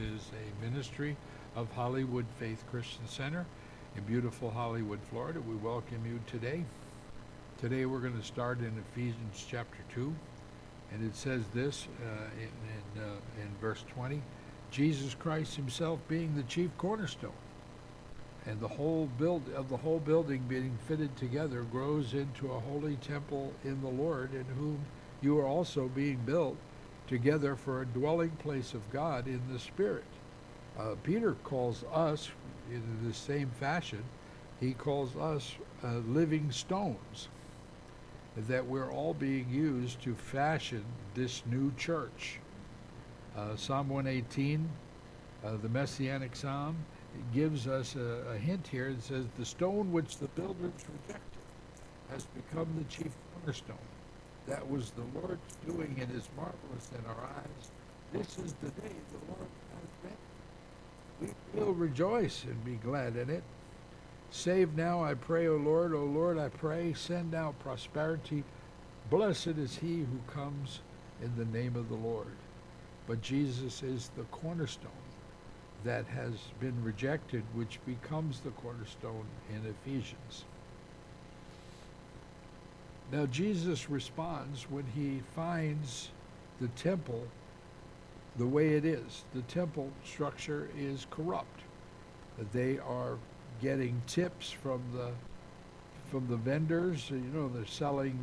is a ministry of Hollywood Faith Christian Center in beautiful Hollywood, Florida. We welcome you today. Today we're going to start in Ephesians chapter 2, and it says this in verse 20, Jesus Christ himself being the chief cornerstone, and the whole building being fitted together grows into a holy temple in the Lord, in whom you are also being built together for a dwelling place of God in the Spirit. Peter calls us, in the same fashion, he calls us living stones, that we're all being used to fashion this new church. Psalm 118, the Messianic Psalm, it gives us a hint here. It says, the stone which the builders rejected has become the chief cornerstone. That was the Lord's doing, and is marvelous in our eyes. This is the day the Lord has made. We will rejoice and be glad in it. Save now, I pray, O Lord. O Lord, I pray, send out prosperity. Blessed is he who comes in the name of the Lord. But Jesus is the cornerstone that has been rejected, which becomes the cornerstone in Ephesians. Now Jesus responds when he finds the temple the way it is. The temple structure is corrupt. They are getting tips from the vendors. You know, they're selling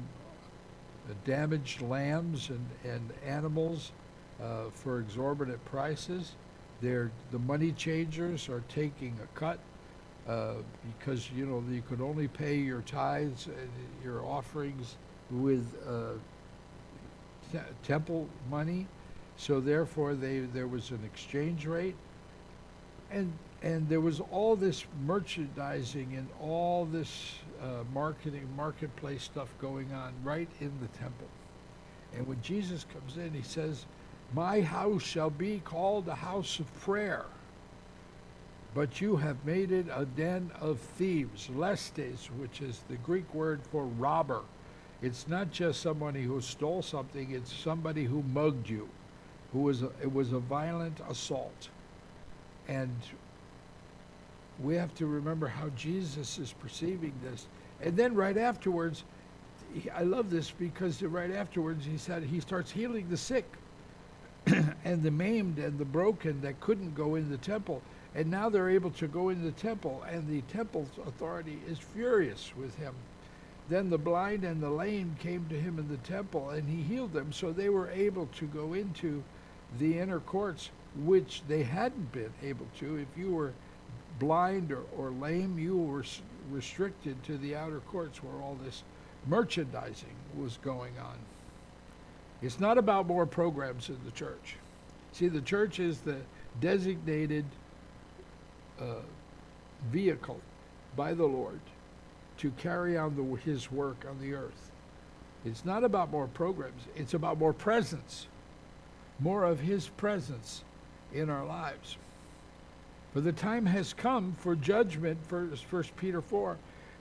damaged lambs and animals for exorbitant prices. The money changers are taking a cut because, you know, you could only pay your tithes and your offerings with temple money. So therefore there was an exchange rate, and there was all this merchandising and all this marketplace stuff going on right in the temple. And when Jesus comes in, he says, my house shall be called a house of prayer, but you have made it a den of thieves. Lestes, which is the Greek word for robber. It's not just somebody who stole something, it's somebody who mugged you, it was a violent assault. And we have to remember how Jesus is perceiving this. And then right afterwards, I love this, because right afterwards he said he starts healing the sick and the maimed and the broken that couldn't go in the temple. And now they're able to go in the temple, and the temple's authority is furious with him. Then the blind and the lame came to him in the temple, and he healed them, so they were able to go into the inner courts, which they hadn't been able to. If you were blind or lame, you were restricted to the outer courts where all this merchandising was going on. It's not about more programs in the church. See, the church is the designated vehicle by the Lord to carry on his work on the earth. It's not about more programs. It's about more presence, more of his presence in our lives. For the time has come for judgment, 1 Peter 4,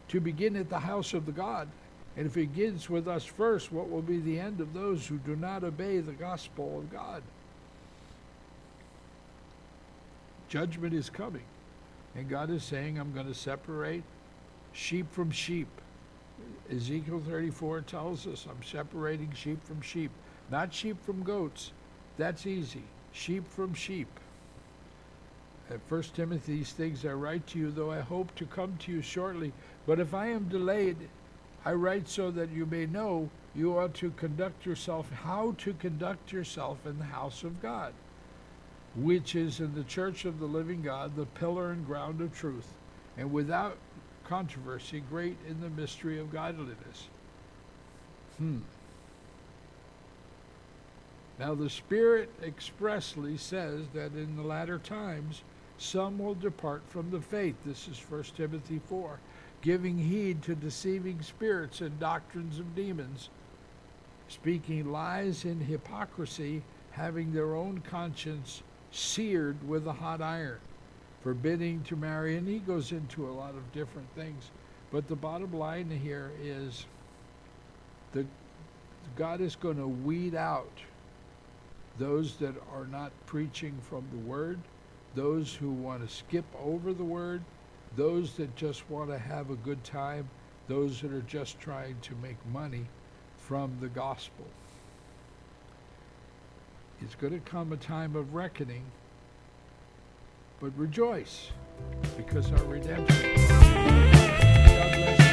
to begin at the house of the God. And if it begins with us first, what will be the end of those who do not obey the gospel of God? Judgment is coming. And God is saying, I'm going to separate sheep from sheep. Ezekiel 34 tells us, I'm separating sheep from sheep. Not sheep from goats. That's easy. Sheep from sheep. At 1 Timothy, these things I write to you, though I hope to come to you shortly. But if I am delayed, I write so that you may know you ought to conduct yourself, how to conduct yourself in the house of God, which is in the church of the living God, the pillar and ground of truth, and without controversy, great in the mystery of godliness. Now the Spirit expressly says that in the latter times some will depart from the faith. This is 1 Timothy 4. Giving heed to deceiving spirits and doctrines of demons, speaking lies in hypocrisy, having their own conscience seared with a hot iron, forbidding to marry. And he goes into a lot of different things. But the bottom line here is that God is going to weed out those that are not preaching from the Word, those who want to skip over the Word, those that just want to have a good time, those that are just trying to make money from the gospel. It's going to come a time of reckoning, but rejoice, because our redemption. God bless you.